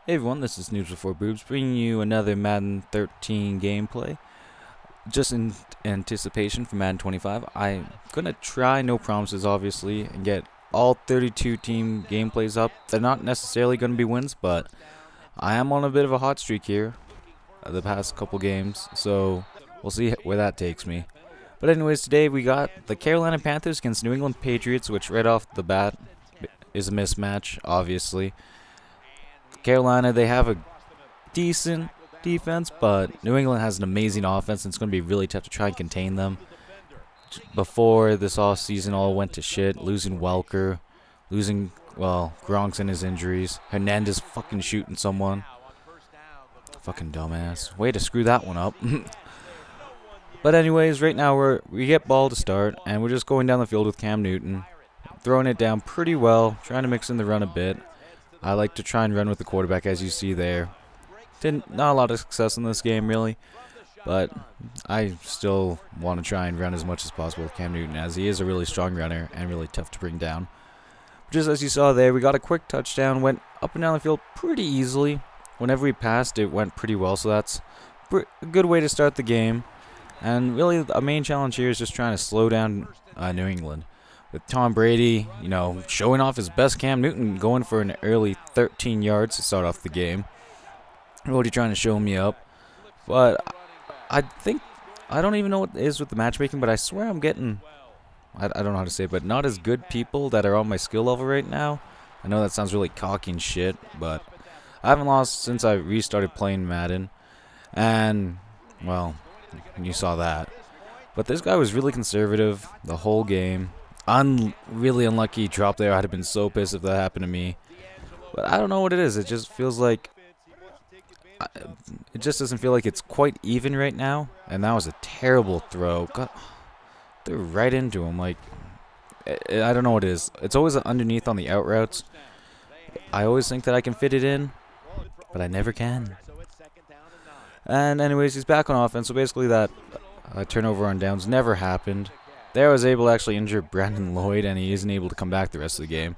Hey everyone, this is NoobsbeforeBoobs bringing you another Madden 13 gameplay. Just in anticipation for Madden 25, I'm gonna try, no promises obviously, and get all 32 team gameplays up. They're not necessarily gonna be wins, but I am on a bit of a hot streak here the past couple games, so we'll see where that takes me. But anyways, today we got the Carolina Panthers against New England Patriots, which right off the bat is a mismatch, obviously. Carolina, they have a decent defense, but New England has an amazing offense, and it's going to be really tough to try and contain them. Before this offseason all went to shit, losing Welker, losing, well, Gronk's and his injuries, Hernandez fucking shooting someone. Fucking dumbass. Way to screw that one up. But anyways, right now we get ball to start, and we're just going down the field with Cam Newton, throwing it down pretty well, trying to mix in the run a bit. I like to try and run with the quarterback, as you see there. Not a lot of success in this game, really, but I still want to try and run as much as possible with Cam Newton, as he is a really strong runner and really tough to bring down. Just as you saw there, we got a quick touchdown, went up and down the field pretty easily. Whenever we passed, it went pretty well, so that's a good way to start the game. And really, a main challenge here is just trying to slow down New England. With Tom Brady, showing off his best, Cam Newton going for an early 13 yards to start off the game. Really trying to show me up. But I don't even know what it is with the matchmaking, but I swear I'm getting, I don't know how to say it, but not as good people that are on my skill level right now. I know that sounds really cocky and shit, but I haven't lost since I restarted playing Madden. And, well, you saw that. But this guy was really conservative the whole game. Really unlucky drop there. I'd have been so pissed if that happened to me. But I don't know what it is. It just feels like it just doesn't feel like it's quite even right now. And that was a terrible throw. God, threw right into him. Like, I don't know what it is. It's always underneath on the out routes. I always think that I can fit it in, but I never can. And anyways, he's back on offense. So basically that turnover on downs never happened. There I was able to actually injure Brandon Lloyd, and he isn't able to come back the rest of the game.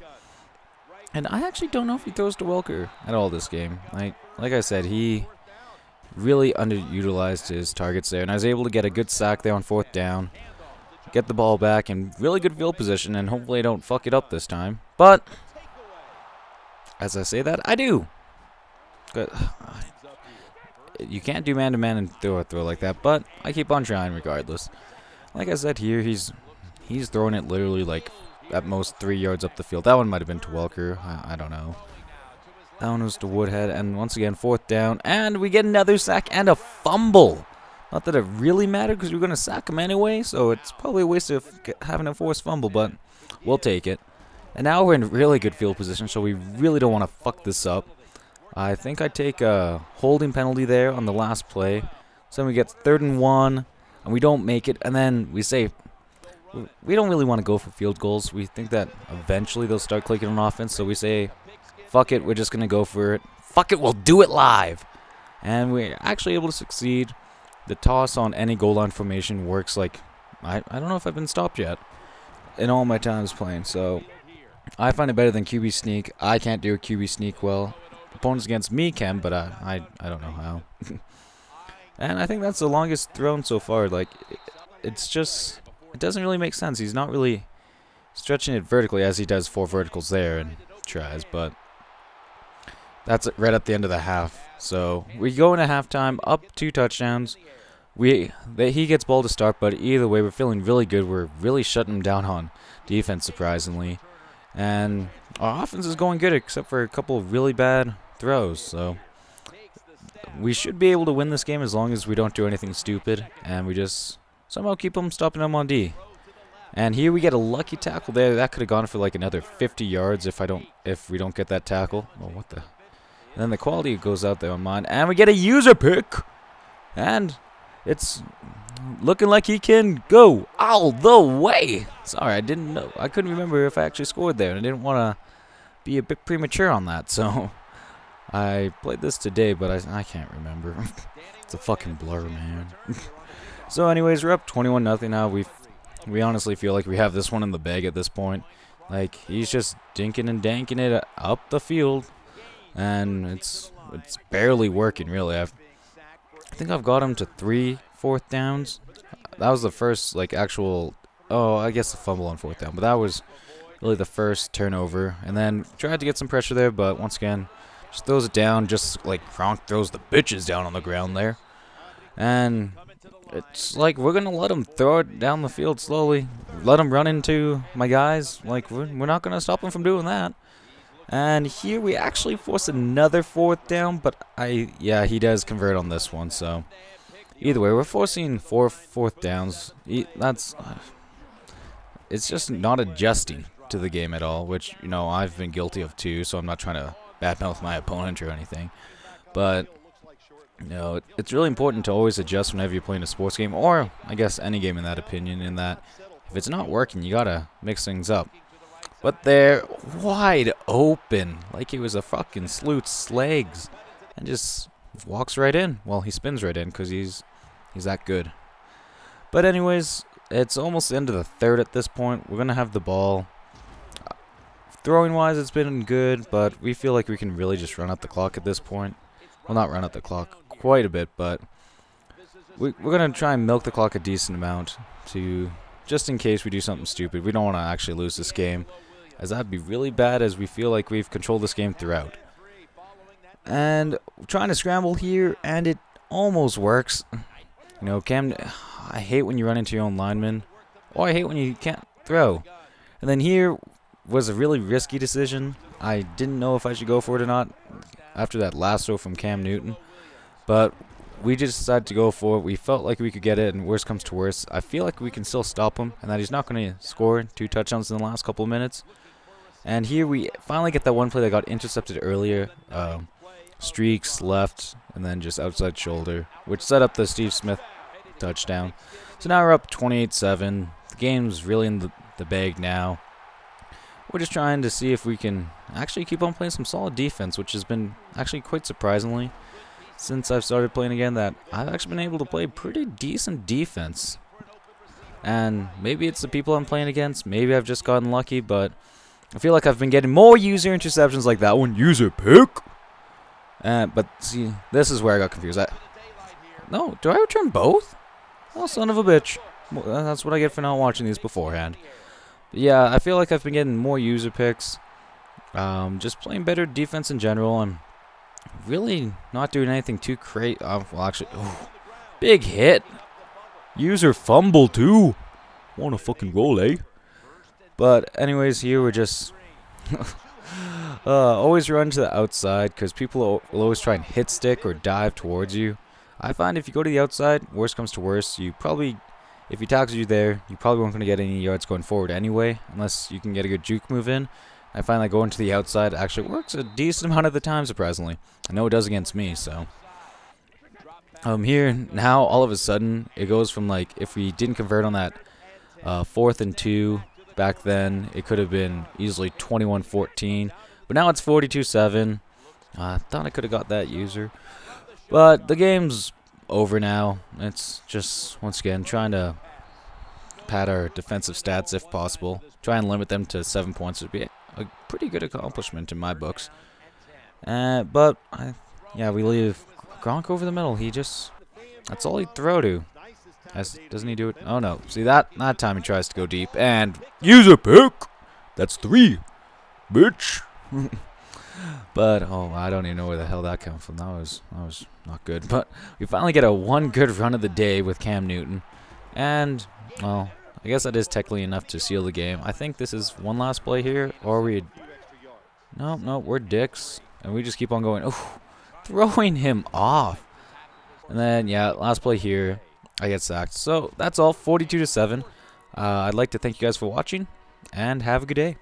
And I actually don't know if he throws to Welker at all this game. Like I said, he really underutilized his targets there, and I was able to get a good sack there on 4th down, get the ball back in really good field position, and hopefully I don't fuck it up this time. But as I say that, I do. You can't do man-to-man and throw a throw like that, but I keep on trying regardless. Like I said here, he's throwing it literally like at most 3 yards up the field. That one might have been to Welker. I don't know. That one was to Woodhead. And once again, 4th down. And we get another sack and a fumble. Not that it really mattered because we're going to sack him anyway. So it's probably a waste of having a forced fumble. But we'll take it. And now we're in really good field position. So we really don't want to fuck this up. I think I take a holding penalty there on the last play. So then we get 3rd and 1. And we don't make it, and then we say we don't really want to go for field goals. We think that eventually they'll start clicking on offense, so we say, fuck it, we're just going to go for it. Fuck it, we'll do it live. And we're actually able to succeed. The toss on any goal line formation works like, I don't know if I've been stopped yet in all my times playing, so I find it better than QB sneak. I can't do a QB sneak well. Opponents against me can, but I don't know how. And I think that's the longest thrown so far. Like, it doesn't really make sense. He's not really stretching it vertically as he does 4 verticals there and tries, but that's right at the end of the half. So we go into halftime, up 2 touchdowns. He gets ball to start, but either way, we're feeling really good. We're really shutting him down on defense, surprisingly. And our offense is going good, except for a couple of really bad throws, so we should be able to win this game as long as we don't do anything stupid and we just somehow keep them stopping them on D. And here we get a lucky tackle there. That could have gone for like another 50 yards if we don't get that tackle. Oh, what the? And then the quality goes out there on mine, and we get a user pick, and it's looking like he can go all the way. Sorry, I didn't know. I couldn't remember if I actually scored there, and I didn't want to be a bit premature on that, so I played this today, but I can't remember. It's a fucking blur, man. So anyways, we're up 21-0 now. We honestly feel like we have this one in the bag at this point. Like, he's just dinking and danking it up the field. And it's it's barely working, really. I think I've got him to 3 fourth downs. That was the first, like, actual... Oh, I guess the fumble on 4th down. But that was really the first turnover. And then tried to get some pressure there, but once again, just throws it down, just like Gronk throws the bitches down on the ground there. And it's like we're going to let him throw it down the field slowly. Let him run into my guys. Like, we're not going to stop him from doing that. And here we actually force another 4th down, but yeah, he does convert on this one, so... Either way, we're forcing 4 fourth downs. It's just not adjusting to the game at all, which, you know, I've been guilty of too, so I'm not trying to badmouth my opponent or anything. But, you know, it's really important to always adjust whenever you're playing a sports game, or, I guess, any game in that opinion, in that if it's not working, you gotta mix things up. But they're wide open, like he was a fucking Sloot's legs, and just walks right in. Well, he spins right in, because he's that good. But anyways, it's almost the end of the 3rd at this point. We're going to have the ball. Throwing-wise, it's been good, but we feel like we can really just run out the clock at this point. Well, not run out the clock quite a bit, but we're going to try and milk the clock a decent amount to, just in case we do something stupid. We don't want to actually lose this game, as that'd be really bad, as we feel like we've controlled this game throughout. And trying to scramble here, and it almost works. You know, Cam, I hate when you run into your own lineman, or I hate when you can't throw. And then here was a really risky decision. I didn't know if I should go for it or not after that lasso from Cam Newton, but we just decided to go for it. We felt like we could get it, and worst comes to worst, I feel like we can still stop him, and that he's not going to score 2 touchdowns in the last couple of minutes. And here we finally get that one play that got intercepted earlier. Streaks left, and then just outside shoulder, which set up the Steve Smith touchdown. So now we're up 28-7. The game's really in the bag now. We're just trying to see if we can actually keep on playing some solid defense, which has been actually quite surprisingly, since I've started playing again, that I've actually been able to play pretty decent defense. And maybe it's the people I'm playing against, maybe I've just gotten lucky, but I feel like I've been getting more user interceptions like that one. User pick! But see, this is where I got confused. No, do I return both? Oh, son of a bitch. Well, that's what I get for not watching these beforehand. But yeah, I feel like I've been getting more user picks. Just playing better defense in general. I'm really not doing anything too crazy. Well, actually, big hit. User fumble too. Wanna fucking roll, eh? But anyways, here we're just... always run to the outside, because people will always try and hit stick or dive towards you. I find if you go to the outside, worst comes to worst, you probably, if he tackles you there, you probably won't going to get any yards going forward anyway, unless you can get a good juke move in. I find that going to the outside actually works a decent amount of the time, surprisingly. I know it does against me, so. Here, now, all of a sudden, it goes from, like, if we didn't convert on that 4th and 2, back then, it could have been easily 21-14. But now it's 42-7. I thought I could have got that user. But the game's over now. It's just, once again, trying to pad our defensive stats if possible. Try and limit them to 7 points would be a pretty good accomplishment in my books. But, yeah, we leave Gronk over the middle. He just, that's all he'd throw to. Doesn't he do it? Oh, no. See, that time he tries to go deep. And user pick! That's 3. Bitch! But I don't even know where the hell that came from. That was not good. But we finally get a one good run of the day with Cam Newton, and well, I guess that is technically enough to seal the game. I think this is one last play here, or no, we're dicks, and we just keep on going. Oh, throwing him off, and then yeah, last play here, I get sacked. So that's all, 42-7. I'd like to thank you guys for watching, and have a good day.